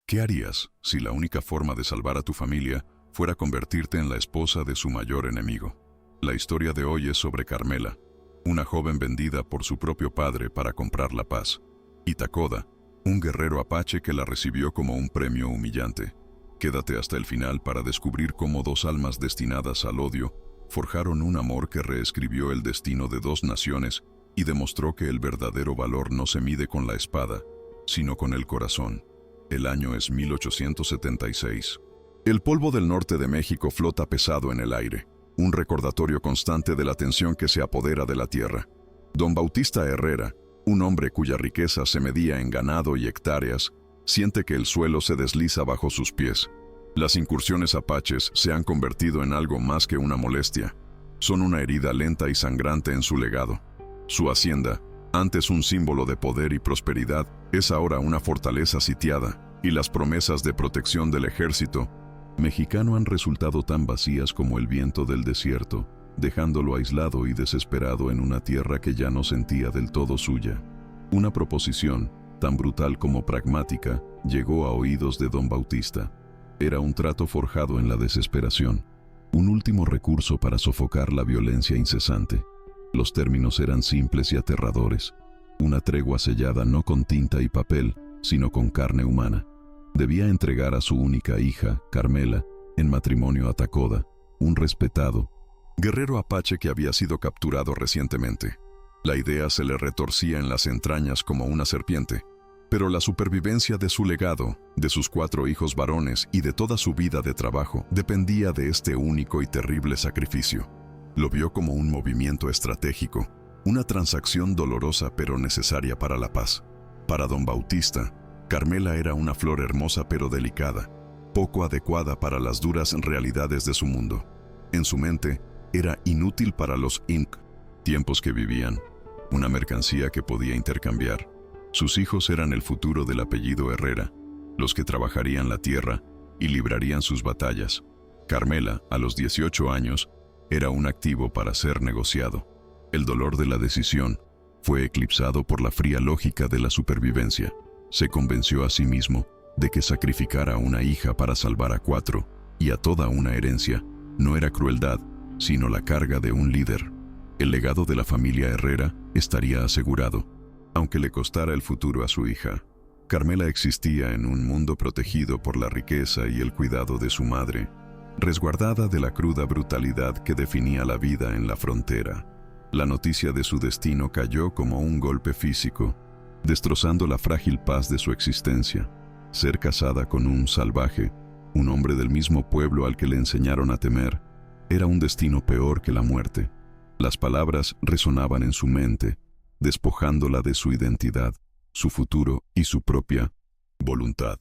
¿Qué harías si la única forma de salvar a tu familia fuera convertirte en la esposa de su mayor enemigo? La historia de hoy es sobre Carmela, una joven vendida por su propio padre para comprar la paz, y Takoda, un guerrero apache que la recibió como un premio humillante. Quédate hasta el final para descubrir cómo dos almas destinadas al odio forjaron un amor que reescribió el destino de dos naciones y demostró que el verdadero valor no se mide con la espada, sino con el corazón. El año es 1876. El polvo del norte de México flota pesado en el aire, un recordatorio constante de la tensión que se apodera de la tierra. Don Bautista Herrera, un hombre cuya riqueza se medía en ganado y hectáreas, siente que el suelo se desliza bajo sus pies. Las incursiones apaches se han convertido en algo más que una molestia. Son una herida lenta y sangrante en su legado. Su hacienda, antes un símbolo de poder y prosperidad, es ahora una fortaleza sitiada, y las promesas de protección del ejército mexicano han resultado tan vacías como el viento del desierto, dejándolo aislado y desesperado en una tierra que ya no sentía del todo suya. Una proposición, tan brutal como pragmática, llegó a oídos de don Bautista. Era un trato forjado en la desesperación, un último recurso para sofocar la violencia incesante. Los términos eran simples y aterradores. Una tregua sellada no con tinta y papel, sino con carne humana. Debía entregar a su única hija, Carmela, en matrimonio a Takoda, un respetado guerrero apache que había sido capturado recientemente. La idea se le retorcía en las entrañas como una serpiente, pero la supervivencia de su legado, de sus 4 hijos varones y de toda su vida de trabajo dependía de este único y terrible sacrificio. Lo vio como un movimiento estratégico, una transacción dolorosa pero necesaria para la paz. Para don Bautista, Carmela era una flor hermosa pero delicada, poco adecuada para las duras realidades de su mundo. En su mente, era inútil para los tiempos que vivían, una mercancía que podía intercambiar. Sus hijos eran el futuro del apellido Herrera, los que trabajarían la tierra y librarían sus batallas. Carmela, a los 18 años, era un activo para ser negociado. El dolor de la decisión fue eclipsado por la fría lógica de la supervivencia. Se convenció a sí mismo de que sacrificar a una hija para salvar a 4 y a toda una herencia no era crueldad, sino la carga de un líder. El legado de la familia Herrera estaría asegurado, aunque le costara el futuro a su hija. Carmela existía en un mundo protegido por la riqueza y el cuidado de su madre, resguardada de la cruda brutalidad que definía la vida en la frontera. La noticia de su destino cayó como un golpe físico, destrozando la frágil paz de su existencia. Ser casada con un salvaje, un hombre del mismo pueblo al que le enseñaron a temer, era un destino peor que la muerte. Las palabras resonaban en su mente, despojándola de su identidad, su futuro y su propia voluntad.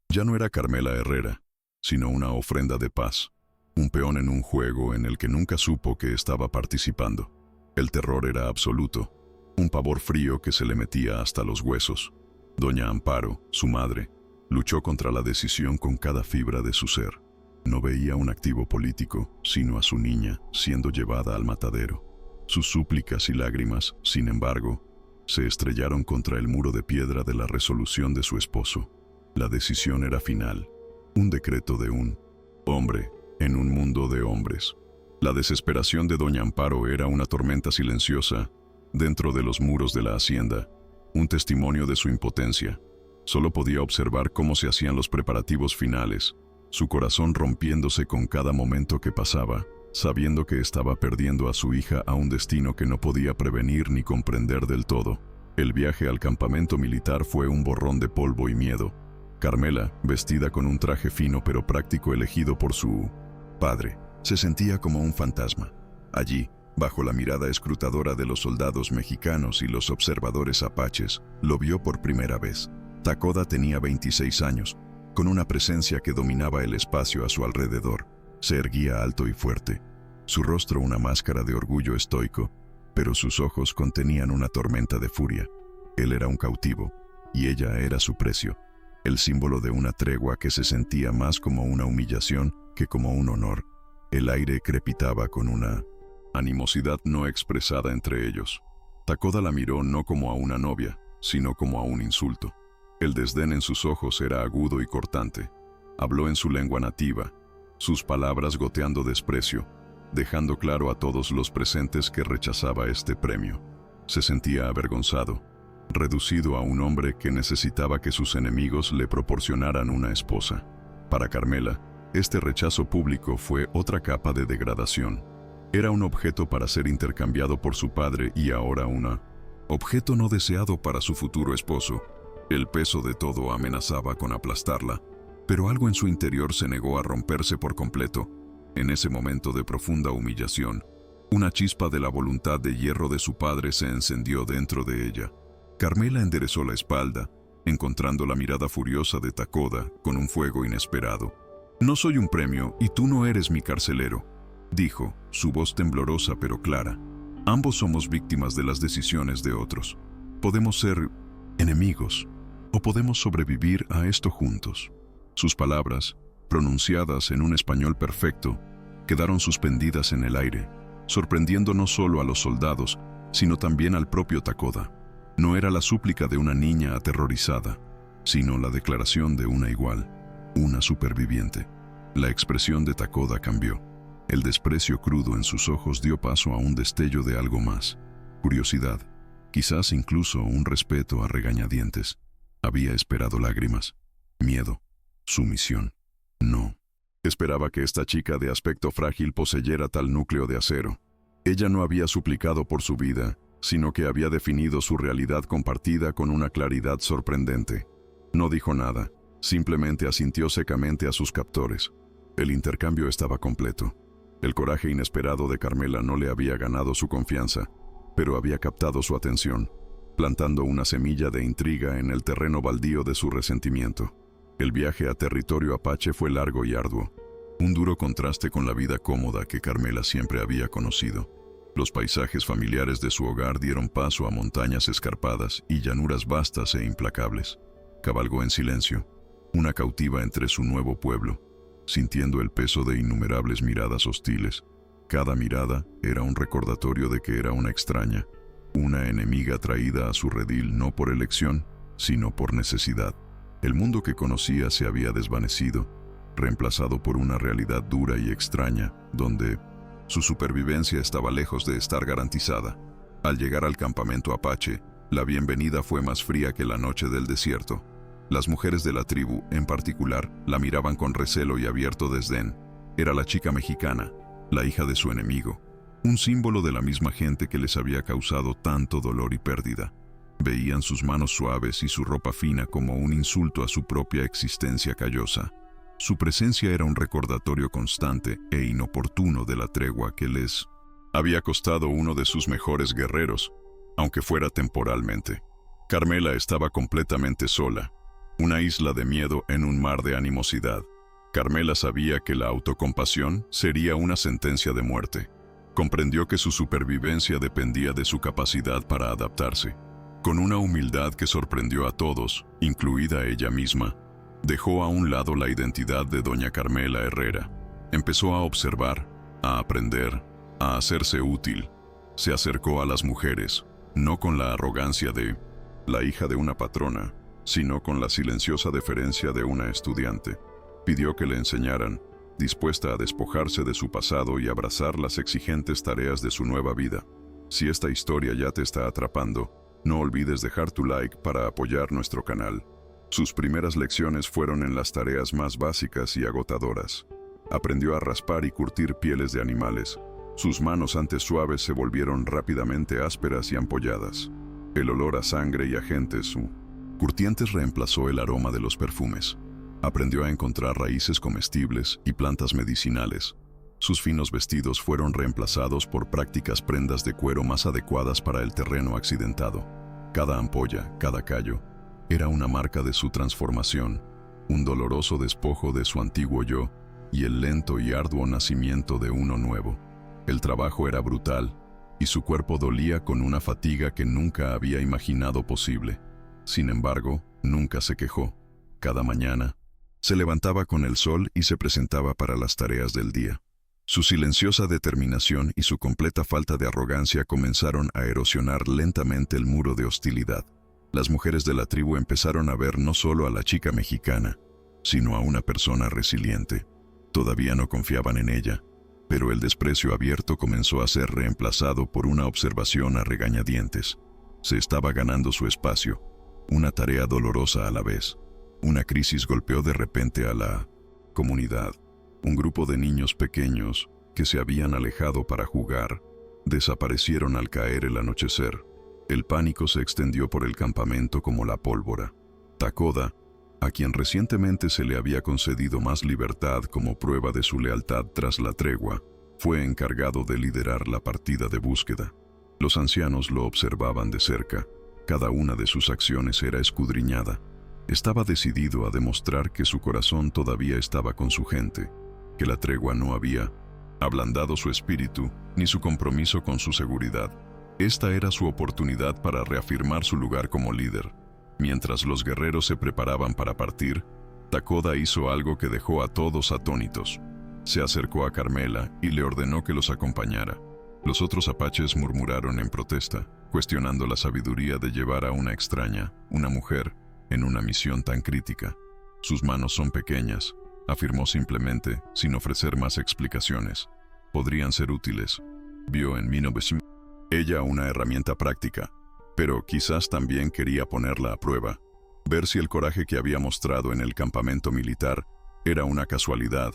Ya no era Carmela Herrera, sino una ofrenda de paz, un peón en un juego en el que nunca supo que estaba participando. El terror era absoluto, un pavor frío que se le metía hasta los huesos. Doña Amparo, su madre, luchó contra la decisión con cada fibra de su ser. No veía un activo político, sino a su niña siendo llevada al matadero. Sus súplicas y lágrimas, sin embargo, se estrellaron contra el muro de piedra de la resolución de su esposo. La decisión era final, un decreto de un hombre en un mundo de hombres. La desesperación de doña Amparo era una tormenta silenciosa dentro de los muros de la hacienda, un testimonio de su impotencia. Solo podía observar cómo se hacían los preparativos finales, su corazón rompiéndose con cada momento que pasaba, sabiendo que estaba perdiendo a su hija a un destino que no podía prevenir ni comprender del todo. El viaje al campamento militar fue un borrón de polvo y miedo. Carmela, vestida con un traje fino pero práctico elegido por su padre, se sentía como un fantasma. Allí, bajo la mirada escrutadora de los soldados mexicanos y los observadores apaches, lo vio por primera vez. Takoda tenía 26 años, con una presencia que dominaba el espacio a su alrededor. Se erguía alto y fuerte, su rostro una máscara de orgullo estoico, pero sus ojos contenían una tormenta de furia. Él era un cautivo, y ella era su precio, el símbolo de una tregua que se sentía más como una humillación que como un honor. El aire crepitaba con una animosidad no expresada entre ellos. Takoda la miró no como a una novia, sino como a un insulto. El desdén en sus ojos era agudo y cortante. Habló en su lengua nativa, sus palabras goteando desprecio, dejando claro a todos los presentes que rechazaba este premio. Se sentía avergonzado, reducido a un hombre que necesitaba que sus enemigos le proporcionaran una esposa. Para Carmela, este rechazo público fue otra capa de degradación. Era un objeto para ser intercambiado por su padre y ahora un objeto no deseado para su futuro esposo. El peso de todo amenazaba con aplastarla, pero algo en su interior se negó a romperse por completo. En ese momento de profunda humillación, una chispa de la voluntad de hierro de su padre se encendió dentro de ella. Carmela enderezó la espalda, encontrando la mirada furiosa de Takoda con un fuego inesperado. «No soy un premio y tú no eres mi carcelero», dijo, su voz temblorosa pero clara. «Ambos somos víctimas de las decisiones de otros. Podemos ser enemigos o podemos sobrevivir a esto juntos». Sus palabras, pronunciadas en un español perfecto, quedaron suspendidas en el aire, sorprendiendo no solo a los soldados, sino también al propio Takoda. No era la súplica de una niña aterrorizada, sino la declaración de una igual, una superviviente. La expresión de Takoda cambió. El desprecio crudo en sus ojos dio paso a un destello de algo más. Curiosidad, quizás incluso un respeto a regañadientes. Había esperado lágrimas, miedo, sumisión. No. Esperaba que esta chica de aspecto frágil poseyera tal núcleo de acero. Ella no había suplicado por su vida, sino que había definido su realidad compartida con una claridad sorprendente. No dijo nada, simplemente asintió secamente a sus captores. El intercambio estaba completo. El coraje inesperado de Carmela no le había ganado su confianza, pero había captado su atención, plantando una semilla de intriga en el terreno baldío de su resentimiento. El viaje a territorio apache fue largo y arduo, un duro contraste con la vida cómoda que Carmela siempre había conocido. Los paisajes familiares de su hogar dieron paso a montañas escarpadas y llanuras vastas e implacables. Cabalgó en silencio, una cautiva entre su nuevo pueblo, sintiendo el peso de innumerables miradas hostiles. Cada mirada era un recordatorio de que era una extraña, una enemiga traída a su redil no por elección, sino por necesidad. El mundo que conocía se había desvanecido, reemplazado por una realidad dura y extraña, donde su supervivencia estaba lejos de estar garantizada. Al llegar al campamento apache, la bienvenida fue más fría que la noche del desierto. Las mujeres de la tribu, en particular, la miraban con recelo y abierto desdén. Era la chica mexicana, la hija de su enemigo, un símbolo de la misma gente que les había causado tanto dolor y pérdida. Veían sus manos suaves y su ropa fina como un insulto a su propia existencia callosa. Su presencia era un recordatorio constante e inoportuno de la tregua que les había costado uno de sus mejores guerreros, aunque fuera temporalmente. Carmela estaba completamente sola, una isla de miedo en un mar de animosidad. Carmela sabía que la autocompasión sería una sentencia de muerte. Comprendió que su supervivencia dependía de su capacidad para adaptarse. Con una humildad que sorprendió a todos, incluida ella misma, dejó a un lado la identidad de doña Carmela Herrera. Empezó a observar, a aprender, a hacerse útil. Se acercó a las mujeres, no con la arrogancia de la hija de una patrona, sino con la silenciosa deferencia de una estudiante. Pidió que le enseñaran, dispuesta a despojarse de su pasado y abrazar las exigentes tareas de su nueva vida. Si esta historia ya te está atrapando, no olvides dejar tu like para apoyar nuestro canal. Sus primeras lecciones fueron en las tareas más básicas y agotadoras. Aprendió a raspar y curtir pieles de animales. Sus manos antes suaves se volvieron rápidamente ásperas y ampolladas. El olor a sangre y agentes curtientes reemplazó el aroma de los perfumes. Aprendió a encontrar raíces comestibles y plantas medicinales. Sus finos vestidos fueron reemplazados por prácticas prendas de cuero más adecuadas para el terreno accidentado. Cada ampolla, cada callo, era una marca de su transformación, un doloroso despojo de su antiguo yo y el lento y arduo nacimiento de uno nuevo. El trabajo era brutal y su cuerpo dolía con una fatiga que nunca había imaginado posible. Sin embargo, nunca se quejó. Cada mañana, se levantaba con el sol y se presentaba para las tareas del día. Su silenciosa determinación y su completa falta de arrogancia comenzaron a erosionar lentamente el muro de hostilidad. Las mujeres de la tribu empezaron a ver no solo a la chica mexicana, sino a una persona resiliente. Todavía no confiaban en ella, pero el desprecio abierto comenzó a ser reemplazado por una observación a regañadientes. Se estaba ganando su espacio, una tarea dolorosa a la vez. Una crisis golpeó de repente a la comunidad. Un grupo de niños pequeños, que se habían alejado para jugar, desaparecieron al caer el anochecer. El pánico se extendió por el campamento como la pólvora. Takoda, a quien recientemente se le había concedido más libertad como prueba de su lealtad tras la tregua, fue encargado de liderar la partida de búsqueda. Los ancianos lo observaban de cerca. Cada una de sus acciones era escudriñada. Estaba decidido a demostrar que su corazón todavía estaba con su gente, que la tregua no había ablandado su espíritu ni su compromiso con su seguridad. Esta era su oportunidad para reafirmar su lugar como líder. Mientras los guerreros se preparaban para partir, Takoda hizo algo que dejó a todos atónitos. Se acercó a Carmela y le ordenó que los acompañara. Los otros apaches murmuraron en protesta, cuestionando la sabiduría de llevar a una extraña, una mujer, en una misión tan crítica. Sus manos son pequeñas, afirmó simplemente, sin ofrecer más explicaciones. Podrían ser útiles. Vio en ella una herramienta práctica, pero quizás también quería ponerla a prueba, ver si el coraje que había mostrado en el campamento militar era una casualidad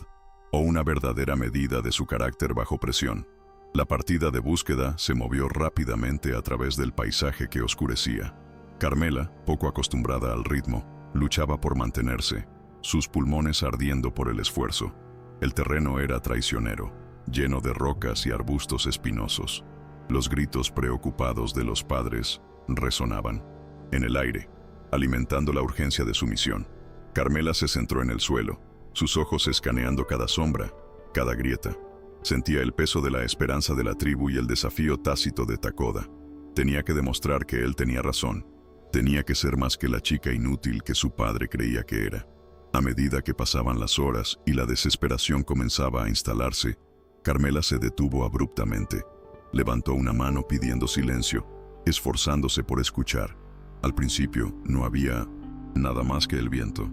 o una verdadera medida de su carácter bajo presión. La partida de búsqueda se movió rápidamente a través del paisaje que oscurecía. Carmela, poco acostumbrada al ritmo, luchaba por mantenerse, sus pulmones ardiendo por el esfuerzo. El terreno era traicionero, lleno de rocas y arbustos espinosos. Los gritos preocupados de los padres resonaban en el aire, alimentando la urgencia de su misión. Carmela se centró en el suelo, sus ojos escaneando cada sombra, cada grieta. Sentía el peso de la esperanza de la tribu y el desafío tácito de Takoda. Tenía que demostrar que él tenía razón. Tenía que ser más que la chica inútil que su padre creía que era. A medida que pasaban las horas y la desesperación comenzaba a instalarse, Carmela se detuvo abruptamente. Levantó una mano pidiendo silencio, esforzándose por escuchar. Al principio no había nada más que el viento,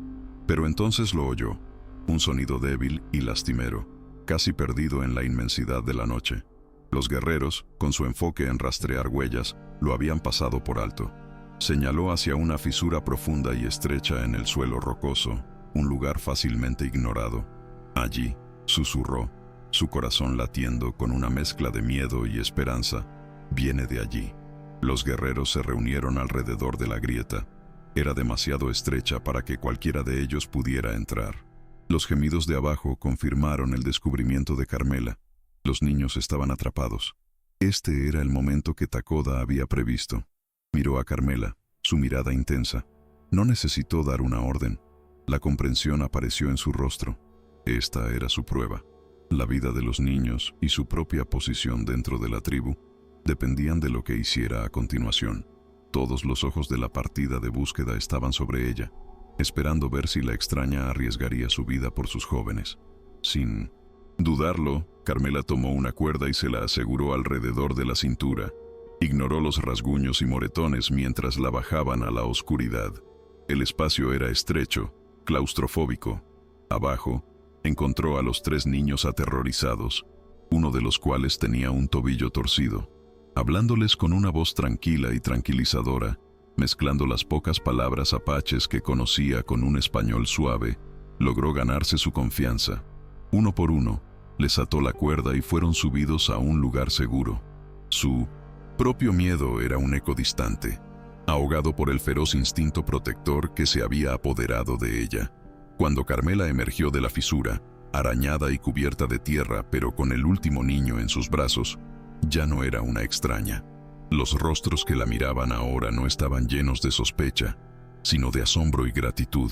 pero entonces lo oyó, un sonido débil y lastimero, casi perdido en la inmensidad de la noche. Los guerreros, con su enfoque en rastrear huellas, lo habían pasado por alto. Señaló hacia una fisura profunda y estrecha en el suelo rocoso, un lugar fácilmente ignorado. Allí, susurró, su corazón latiendo con una mezcla de miedo y esperanza. Viene de allí. Los guerreros se reunieron alrededor de la grieta. Era demasiado estrecha para que cualquiera de ellos pudiera entrar. Los gemidos de abajo confirmaron el descubrimiento de Carmela. Los niños estaban atrapados. Este era el momento que Takoda había previsto. Miró a Carmela, su mirada intensa. No necesitó dar una orden. La comprensión apareció en su rostro. Esta era su prueba. La vida de los niños y su propia posición dentro de la tribu dependían de lo que hiciera a continuación. Todos los ojos de la partida de búsqueda estaban sobre ella, esperando ver si la extraña arriesgaría su vida por sus jóvenes. Sin dudarlo, Carmela tomó una cuerda y se la aseguró alrededor de la cintura. Ignoró los rasguños y moretones mientras la bajaban a la oscuridad. El espacio era estrecho, claustrofóbico. Abajo, encontró a los 3 niños aterrorizados, uno de los cuales tenía un tobillo torcido. Hablándoles con una voz tranquila y tranquilizadora, mezclando las pocas palabras apaches que conocía con un español suave, logró ganarse su confianza. Uno por uno, les ató la cuerda y fueron subidos a un lugar seguro. Su propio miedo era un eco distante, ahogado por el feroz instinto protector que se había apoderado de ella. Cuando Carmela emergió de la fisura, arañada y cubierta de tierra pero con el último niño en sus brazos, ya no era una extraña. Los rostros que la miraban ahora no estaban llenos de sospecha, sino de asombro y gratitud.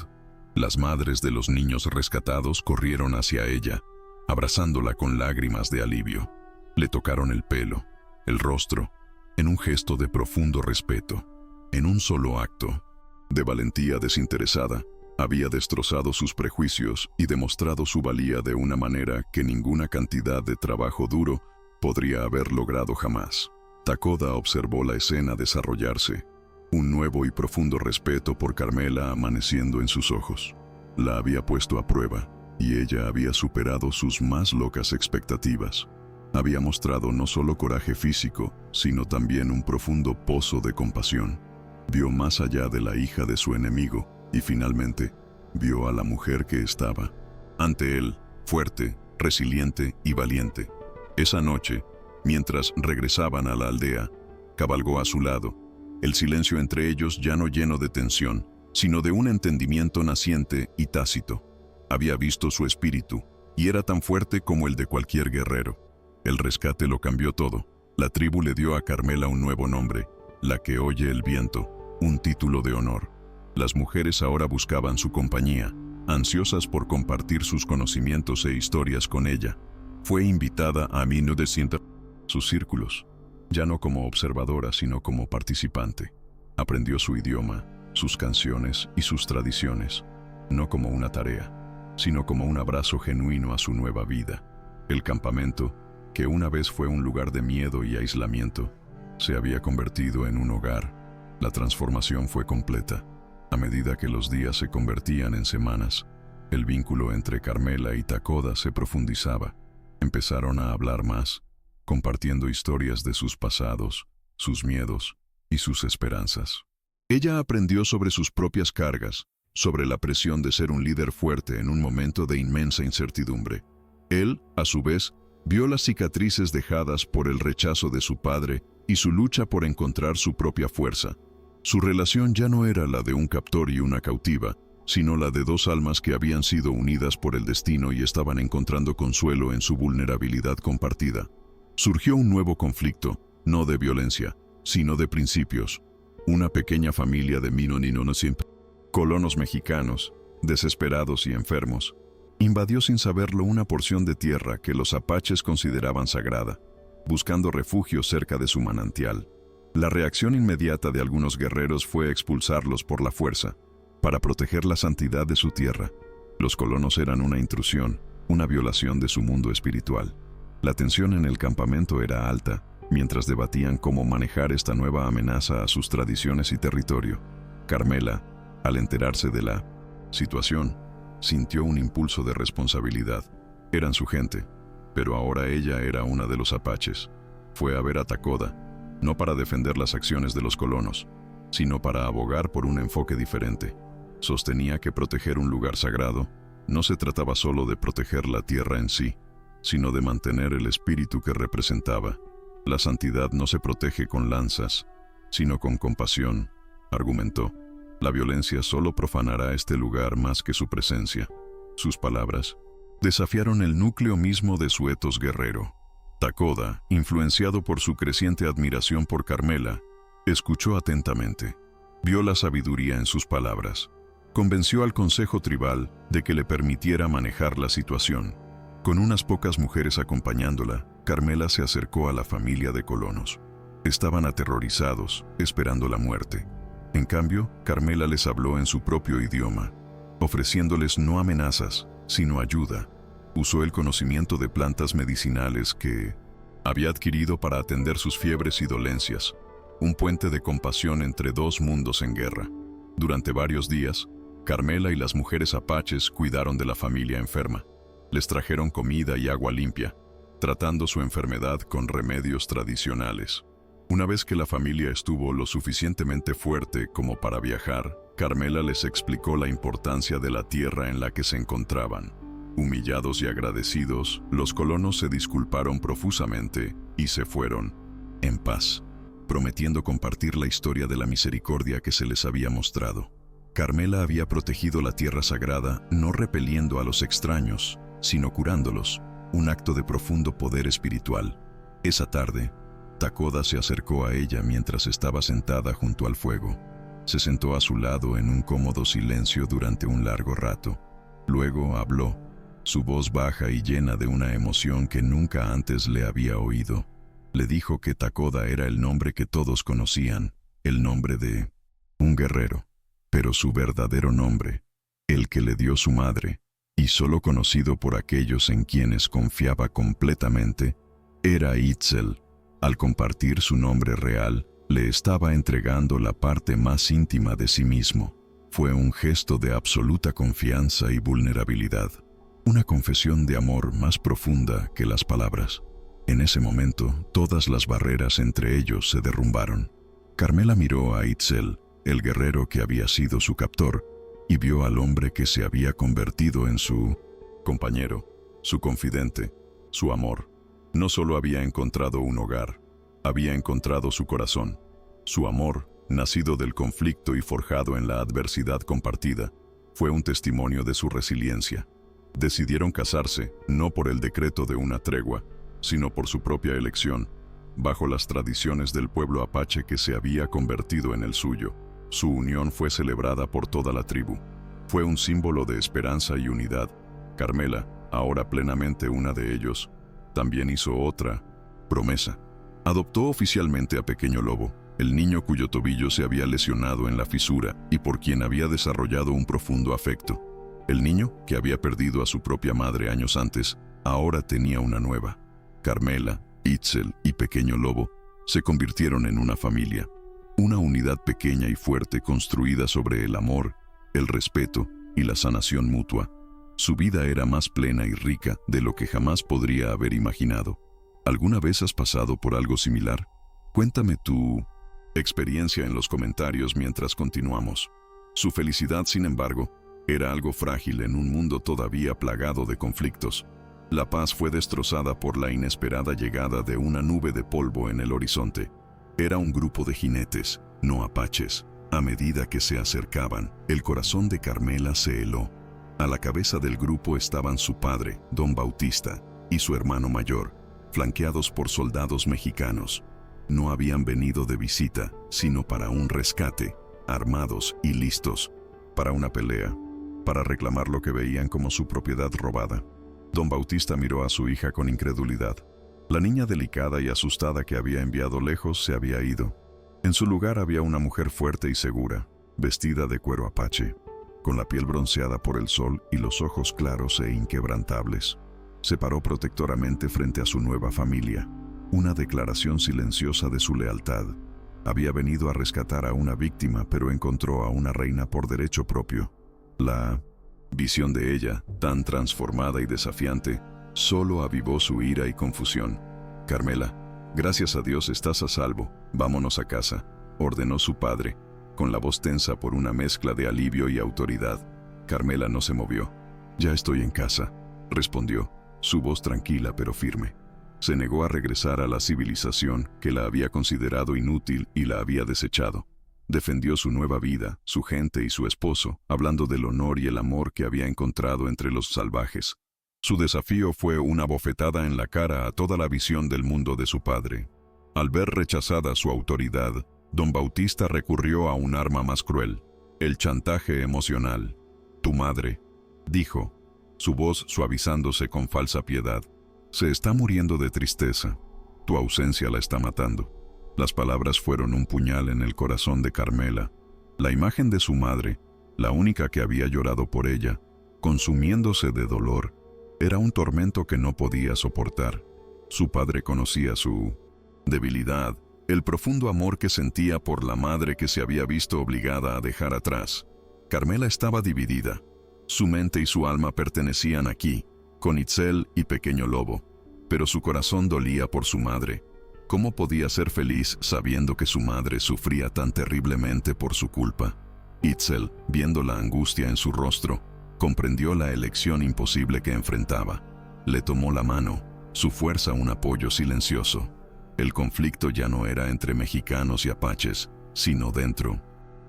Las madres de los niños rescatados corrieron hacia ella, abrazándola con lágrimas de alivio. Le tocaron el pelo, el rostro, en un gesto de profundo respeto. En un solo acto de valentía desinteresada, había destrozado sus prejuicios y demostrado su valía de una manera que ninguna cantidad de trabajo duro podría haber logrado jamás. Takoda observó la escena desarrollarse. Un nuevo y profundo respeto por Carmela amaneciendo en sus ojos. La había puesto a prueba, y ella había superado sus más locas expectativas. Había mostrado no solo coraje físico, sino también un profundo pozo de compasión. Vio más allá de la hija de su enemigo, y finalmente, vio a la mujer que estaba ante él, fuerte, resiliente y valiente. Esa noche, mientras regresaban a la aldea, cabalgó a su lado, el silencio entre ellos ya no lleno de tensión, sino de un entendimiento naciente y tácito. Había visto su espíritu, y era tan fuerte como el de cualquier guerrero. El rescate lo cambió todo. La tribu le dio a Carmela un nuevo nombre, la que oye el viento, un título de honor. Las mujeres ahora buscaban su compañía, ansiosas por compartir sus conocimientos e historias con ella. Fue invitada a sus círculos, ya no como observadora, sino como participante. Aprendió su idioma, sus canciones y sus tradiciones, no como una tarea, sino como un abrazo genuino a su nueva vida. El campamento, que una vez fue un lugar de miedo y aislamiento, se había convertido en un hogar. La transformación fue completa. A medida que los días se convertían en semanas, el vínculo entre Carmela y Takoda se profundizaba. Empezaron a hablar más, compartiendo historias de sus pasados, sus miedos y sus esperanzas. Ella aprendió sobre sus propias cargas, sobre la presión de ser un líder fuerte en un momento de inmensa incertidumbre. Él, a su vez, vio las cicatrices dejadas por el rechazo de su padre y su lucha por encontrar su propia fuerza. Su relación ya no era la de un captor y una cautiva, sino la de dos almas que habían sido unidas por el destino y estaban encontrando consuelo en su vulnerabilidad compartida. Surgió un nuevo conflicto, no de violencia, sino de principios. Una pequeña familia de colonos mexicanos, desesperados y enfermos, invadió sin saberlo una porción de tierra que los apaches consideraban sagrada, buscando refugio cerca de su manantial. La reacción inmediata de algunos guerreros fue expulsarlos por la fuerza, para proteger la santidad de su tierra. Los colonos eran una intrusión, una violación de su mundo espiritual. La tensión en el campamento era alta, mientras debatían cómo manejar esta nueva amenaza a sus tradiciones y territorio. Carmela, al enterarse de la situación, sintió un impulso de responsabilidad. Eran su gente, pero ahora ella era una de los apaches. Fue a ver a Takoda, no para defender las acciones de los colonos, sino para abogar por un enfoque diferente. Sostenía que proteger un lugar sagrado no se trataba solo de proteger la tierra en sí, sino de mantener el espíritu que representaba. La santidad no se protege con lanzas, sino con compasión, argumentó. La violencia solo profanará este lugar más que su presencia. Sus palabras desafiaron el núcleo mismo de su etos guerrero. Takoda, influenciado por su creciente admiración por Carmela, escuchó atentamente. Vio la sabiduría en sus palabras. Convenció al consejo tribal de que le permitiera manejar la situación. Con unas pocas mujeres acompañándola, Carmela se acercó a la familia de colonos. Estaban aterrorizados, esperando la muerte. En cambio, Carmela les habló en su propio idioma, ofreciéndoles no amenazas, sino ayuda. Usó el conocimiento de plantas medicinales que había adquirido para atender sus fiebres y dolencias, un puente de compasión entre dos mundos en guerra. Durante varios días, Carmela y las mujeres apaches cuidaron de la familia enferma. Les trajeron comida y agua limpia, tratando su enfermedad con remedios tradicionales. Una vez que la familia estuvo lo suficientemente fuerte como para viajar, Carmela les explicó la importancia de la tierra en la que se encontraban. Humillados y agradecidos, los colonos se disculparon profusamente y se fueron, en paz, prometiendo compartir la historia de la misericordia que se les había mostrado. Carmela había protegido la tierra sagrada no repeliendo a los extraños, sino curándolos, un acto de profundo poder espiritual. Esa tarde, Takoda se acercó a ella mientras estaba sentada junto al fuego. Se sentó a su lado en un cómodo silencio durante un largo rato. Luego habló, su voz baja y llena de una emoción que nunca antes le había oído. Le dijo que Takoda era el nombre que todos conocían, el nombre de un guerrero, pero su verdadero nombre, el que le dio su madre, y solo conocido por aquellos en quienes confiaba completamente, era Itzel. Al compartir su nombre real, Le estaba entregando la parte más íntima de sí mismo. Fue un gesto de absoluta confianza y vulnerabilidad. Una confesión de amor más profunda que las palabras. En ese momento, todas las barreras entre ellos se derrumbaron. Carmela miró a Itzel, el guerrero que había sido su captor, y vio al hombre que se había convertido en su compañero, su confidente, su amor. No solo había encontrado un hogar, había encontrado su corazón. Su amor, nacido del conflicto y forjado en la adversidad compartida, fue un testimonio de su resiliencia. Decidieron casarse, no por el decreto de una tregua, sino por su propia elección, bajo las tradiciones del pueblo apache que se había convertido en el suyo. Su unión fue celebrada por toda la tribu. Fue un símbolo de esperanza y unidad. Carmela, ahora plenamente una de ellos, también hizo otra promesa. Adoptó oficialmente a Pequeño Lobo, el niño cuyo tobillo se había lesionado en la fisura y por quien había desarrollado un profundo afecto. El niño, que había perdido a su propia madre años antes, ahora tenía una nueva. Carmela, Itzel y Pequeño Lobo se convirtieron en una familia, una unidad pequeña y fuerte construida sobre el amor, el respeto y la sanación mutua. Su vida era más plena y rica de lo que jamás podría haber imaginado. ¿Alguna vez has pasado por algo similar? Cuéntame tu experiencia en los comentarios mientras continuamos. Su felicidad, sin embargo, era algo frágil en un mundo todavía plagado de conflictos. La paz fue destrozada por la inesperada llegada de una nube de polvo en el horizonte. Era un grupo de jinetes, no apaches. A medida que se acercaban, el corazón de Carmela se heló. A la cabeza del grupo estaban su padre, Don Bautista, y su hermano mayor, flanqueados por soldados mexicanos. No habían venido de visita, sino para un rescate, armados y listos, para una pelea, para reclamar lo que veían como su propiedad robada. Don Bautista miró a su hija con incredulidad. La niña delicada y asustada que había enviado lejos se había ido. En su lugar había una mujer fuerte y segura, vestida de cuero apache, con la piel bronceada por el sol y los ojos claros e inquebrantables. Se paró protectoramente frente a su nueva familia, una declaración silenciosa de su lealtad. Había venido a rescatar a una víctima, pero encontró a una reina por derecho propio. La visión de ella, tan transformada y desafiante, solo avivó su ira y confusión. «Carmela, gracias a Dios estás a salvo. Vámonos a casa», ordenó su padre, con la voz tensa por una mezcla de alivio y autoridad. Carmela no se movió. «Ya estoy en casa», respondió, su voz tranquila pero firme. Se negó a regresar a la civilización que la había considerado inútil y la había desechado. Defendió su nueva vida, su gente y su esposo, hablando del honor y el amor que había encontrado entre los salvajes. Su desafío fue una bofetada en la cara a toda la visión del mundo de su padre. Al ver rechazada su autoridad, Don Bautista recurrió a un arma más cruel, el chantaje emocional. «Tu madre», dijo, su voz suavizándose con falsa piedad, «se está muriendo de tristeza. Tu ausencia la está matando». Las palabras fueron un puñal en el corazón de Carmela. La imagen de su madre, la única que había llorado por ella, consumiéndose de dolor, era un tormento que no podía soportar. Su padre conocía su debilidad, el profundo amor que sentía por la madre que se había visto obligada a dejar atrás. Carmela estaba dividida. Su mente y su alma pertenecían aquí, con Itzel y Pequeño Lobo, pero su corazón dolía por su madre. ¿Cómo podía ser feliz sabiendo que su madre sufría tan terriblemente por su culpa? Itzel, viendo la angustia en su rostro, comprendió la elección imposible que enfrentaba. Le tomó la mano, su fuerza un apoyo silencioso. El conflicto ya no era entre mexicanos y apaches, sino dentro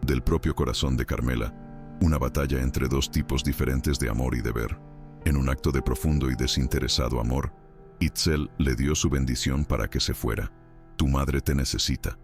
del propio corazón de Carmela. Una batalla entre dos tipos diferentes de amor y deber. En un acto de profundo y desinteresado amor, Itzel le dio su bendición para que se fuera. «Tu madre te necesita»,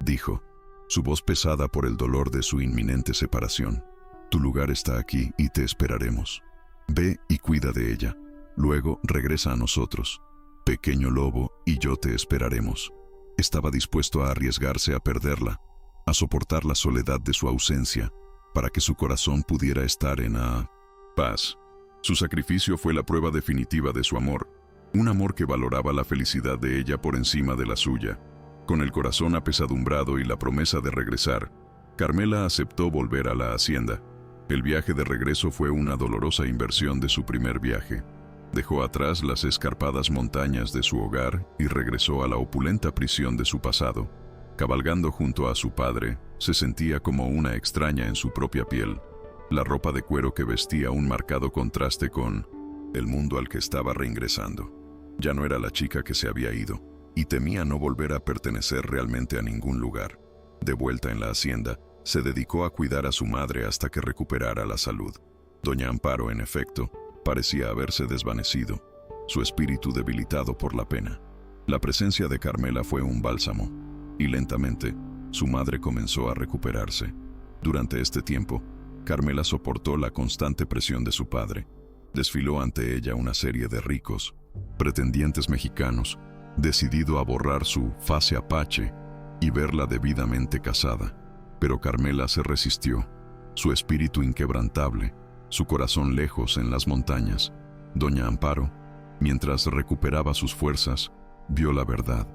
dijo, su voz pesada por el dolor de su inminente separación. «Tu lugar está aquí y te esperaremos. Ve y cuida de ella. Luego regresa a nosotros. Pequeño Lobo y yo te esperaremos». Estaba dispuesto a arriesgarse a perderla, a soportar la soledad de su ausencia, para que su corazón pudiera estar en paz. Su sacrificio fue la prueba definitiva de su amor. Un amor que valoraba la felicidad de ella por encima de la suya. Con el corazón apesadumbrado y la promesa de regresar, Carmela aceptó volver a la hacienda. El viaje de regreso fue una dolorosa inversión de su primer viaje. Dejó atrás las escarpadas montañas de su hogar y regresó a la opulenta prisión de su pasado. Cabalgando junto a su padre, se sentía como una extraña en su propia piel. La ropa de cuero que vestía un marcado contraste con el mundo al que estaba reingresando. Ya no era la chica que se había ido, y temía no volver a pertenecer realmente a ningún lugar. De vuelta en la hacienda, se dedicó a cuidar a su madre hasta que recuperara la salud. Doña Amparo, en efecto, parecía haberse desvanecido, su espíritu debilitado por la pena. La presencia de Carmela fue un bálsamo, y lentamente, su madre comenzó a recuperarse. Durante este tiempo, Carmela soportó la constante presión de su padre. Desfiló ante ella una serie de ricos, pretendientes mexicanos, decidido a borrar su fase apache y verla debidamente casada. Pero Carmela se resistió, su espíritu inquebrantable, su corazón lejos en las montañas. Doña Amparo, mientras recuperaba sus fuerzas, vio la verdad.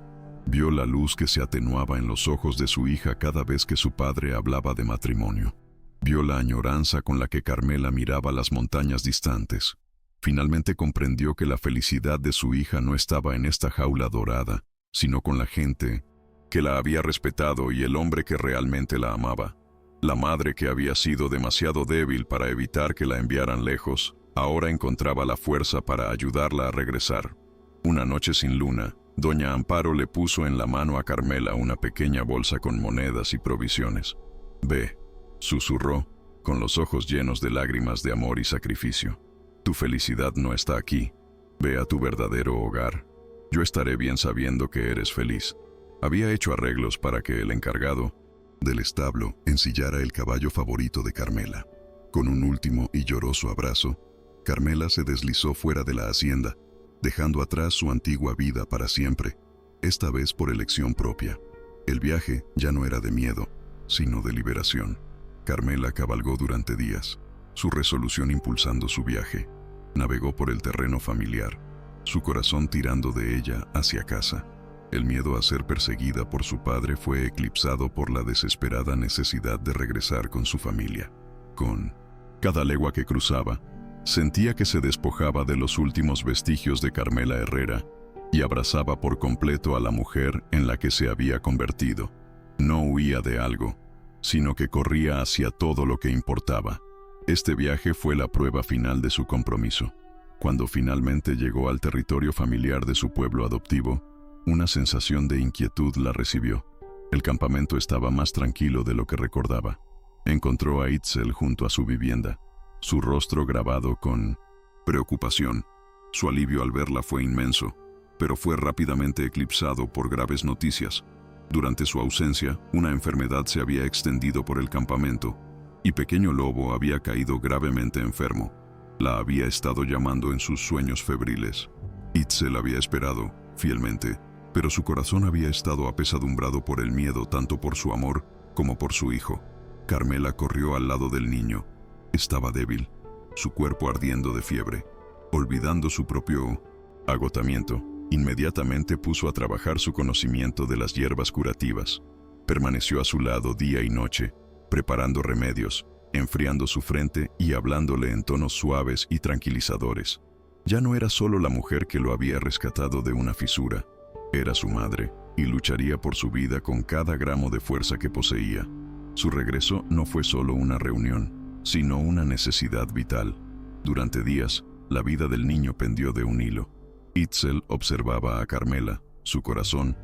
Vio la luz que se atenuaba en los ojos de su hija cada vez que su padre hablaba de matrimonio. Vio la añoranza con la que Carmela miraba las montañas distantes. Finalmente comprendió que la felicidad de su hija no estaba en esta jaula dorada, sino con la gente que la había respetado y el hombre que realmente la amaba. La madre, que había sido demasiado débil para evitar que la enviaran lejos, ahora encontraba la fuerza para ayudarla a regresar. Una noche sin luna, Doña Amparo le puso en la mano a Carmela una pequeña bolsa con monedas y provisiones. «Ve», susurró, con los ojos llenos de lágrimas de amor y sacrificio. «Tu felicidad no está aquí. Ve a tu verdadero hogar. Yo estaré bien sabiendo que eres feliz». Había hecho arreglos para que el encargado del establo ensillara el caballo favorito de Carmela. Con un último y lloroso abrazo, Carmela se deslizó fuera de la hacienda, dejando atrás su antigua vida para siempre, esta vez por elección propia. El viaje ya no era de miedo, sino de liberación. Carmela cabalgó durante días, su resolución impulsando su viaje. Navegó por el terreno familiar, su corazón tirando de ella hacia casa. El miedo a ser perseguida por su padre fue eclipsado por la desesperada necesidad de regresar con su familia. Con cada legua que cruzaba, sentía que se despojaba de los últimos vestigios de Carmela Herrera y abrazaba por completo a la mujer en la que se había convertido. No huía de algo, sino que corría hacia todo lo que importaba. Este viaje fue la prueba final de su compromiso. Cuando finalmente llegó al territorio familiar de su pueblo adoptivo, una sensación de inquietud la recibió. El campamento estaba más tranquilo de lo que recordaba. Encontró a Itzel junto a su vivienda, su rostro grabado con preocupación. Su alivio al verla fue inmenso, pero fue rápidamente eclipsado por graves noticias. Durante su ausencia, una enfermedad se había extendido por el campamento, y Pequeño Lobo había caído gravemente enfermo. La había estado llamando en sus sueños febriles. Itzel había esperado, fielmente, pero su corazón había estado apesadumbrado por el miedo tanto por su amor como por su hijo. Carmela corrió al lado del niño. Estaba débil, su cuerpo ardiendo de fiebre. Olvidando su propio agotamiento, inmediatamente puso a trabajar su conocimiento de las hierbas curativas. Permaneció a su lado día y noche, preparando remedios, enfriando su frente y hablándole en tonos suaves y tranquilizadores. Ya no era solo la mujer que lo había rescatado de una fisura, era su madre, y lucharía por su vida con cada gramo de fuerza que poseía. Su regreso no fue solo una reunión, sino una necesidad vital. Durante días, la vida del niño pendió de un hilo. Itzel observaba a Carmela, su corazón,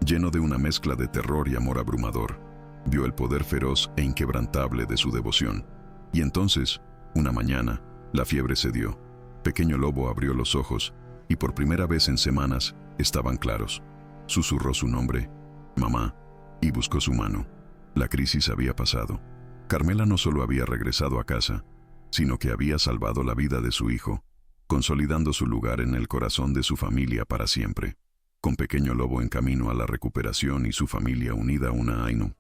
lleno de una mezcla de terror y amor abrumador. Vio el poder feroz e inquebrantable de su devoción. Y entonces, una mañana, la fiebre cedió. Pequeño Lobo abrió los ojos, y por primera vez en semanas, estaban claros. Susurró su nombre, mamá, y buscó su mano. La crisis había pasado. Carmela no solo había regresado a casa, sino que había salvado la vida de su hijo, consolidando su lugar en el corazón de su familia para siempre. Con Pequeño Lobo en camino a la recuperación y su familia unida a una Ainu.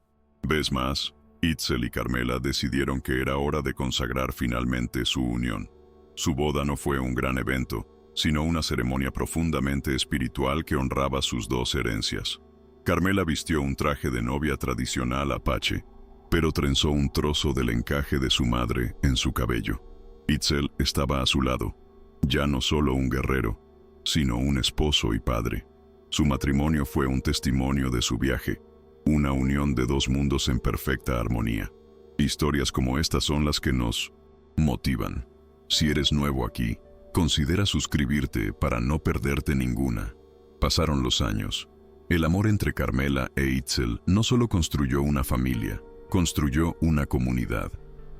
¿Ves más? Itzel y Carmela decidieron que era hora de consagrar finalmente su unión. Su boda no fue un gran evento, sino una ceremonia profundamente espiritual que honraba sus dos herencias. Carmela vistió un traje de novia tradicional apache, pero trenzó un trozo del encaje de su madre en su cabello. Itzel estaba a su lado, ya no solo un guerrero, sino un esposo y padre. Su matrimonio fue un testimonio de su viaje, una unión de dos mundos en perfecta armonía. Historias como estas son las que nos motivan. Si eres nuevo aquí, considera suscribirte para no perderte ninguna. Pasaron los años. El amor entre Carmela e Itzel no solo construyó una familia, construyó una comunidad.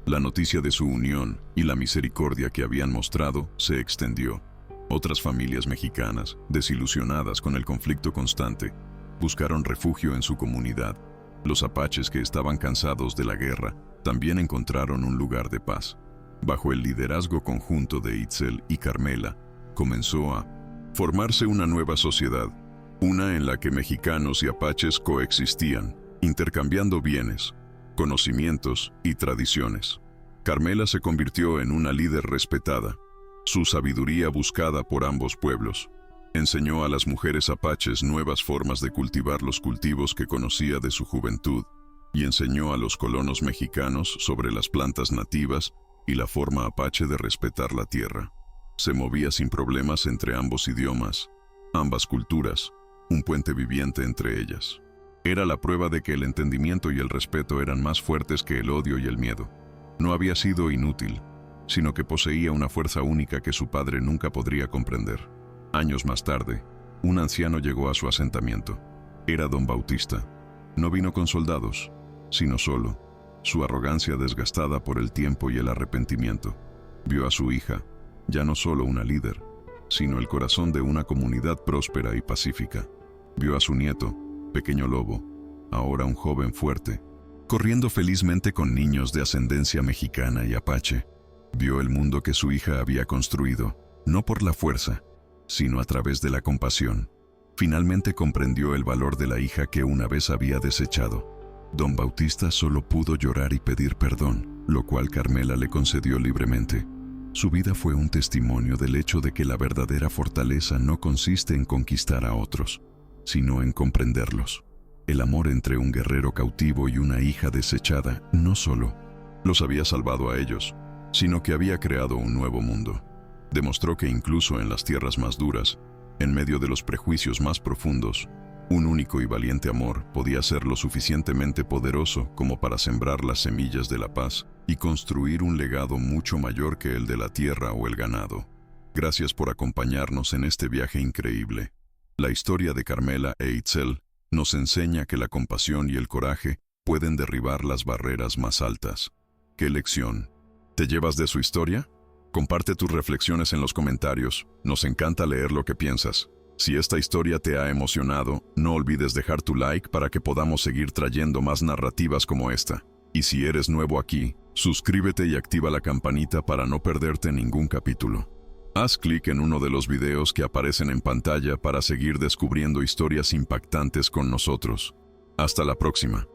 La noticia de su unión y la misericordia que habían mostrado se extendió. Otras familias mexicanas, desilusionadas con el conflicto constante, buscaron refugio en su comunidad. Los apaches que estaban cansados de la guerra también encontraron un lugar de paz. Bajo el liderazgo conjunto de Itzel y Carmela, comenzó a formarse una nueva sociedad, una en la que mexicanos y apaches coexistían, intercambiando bienes, conocimientos y tradiciones. Carmela se convirtió en una líder respetada, su sabiduría buscada por ambos pueblos. Enseñó a las mujeres apaches nuevas formas de cultivar los cultivos que conocía de su juventud, y enseñó a los colonos mexicanos sobre las plantas nativas y la forma apache de respetar la tierra. Se movía sin problemas entre ambos idiomas, ambas culturas, un puente viviente entre ellas. Era la prueba de que el entendimiento y el respeto eran más fuertes que el odio y el miedo. No había sido inútil, sino que poseía una fuerza única que su padre nunca podría comprender. Años más tarde, un anciano llegó a su asentamiento. Era Don Bautista. No vino con soldados, sino solo, su arrogancia desgastada por el tiempo y el arrepentimiento. Vio a su hija, ya no solo una líder, sino el corazón de una comunidad próspera y pacífica. Vio a su nieto, pequeño lobo, ahora un joven fuerte, corriendo felizmente con niños de ascendencia mexicana y apache. Vio el mundo que su hija había construido, no por la fuerza, sino a través de la compasión. Finalmente comprendió el valor de la hija que una vez había desechado. Don Bautista solo pudo llorar y pedir perdón, lo cual Carmela le concedió libremente. Su vida fue un testimonio del hecho de que la verdadera fortaleza no consiste en conquistar a otros, sino en comprenderlos. El amor entre un guerrero cautivo y una hija desechada no solo los había salvado a ellos, sino que había creado un nuevo mundo. Demostró que incluso en las tierras más duras, en medio de los prejuicios más profundos, un único y valiente amor podía ser lo suficientemente poderoso como para sembrar las semillas de la paz y construir un legado mucho mayor que el de la tierra o el ganado. Gracias por acompañarnos en este viaje increíble. La historia de Carmela e Itzel nos enseña que la compasión y el coraje pueden derribar las barreras más altas. ¿Qué lección te llevas de su historia? Comparte tus reflexiones en los comentarios. Nos encanta leer lo que piensas. Si esta historia te ha emocionado, no olvides dejar tu like para que podamos seguir trayendo más narrativas como esta. Y si eres nuevo aquí, suscríbete y activa la campanita para no perderte ningún capítulo. Haz clic en uno de los videos que aparecen en pantalla para seguir descubriendo historias impactantes con nosotros. Hasta la próxima.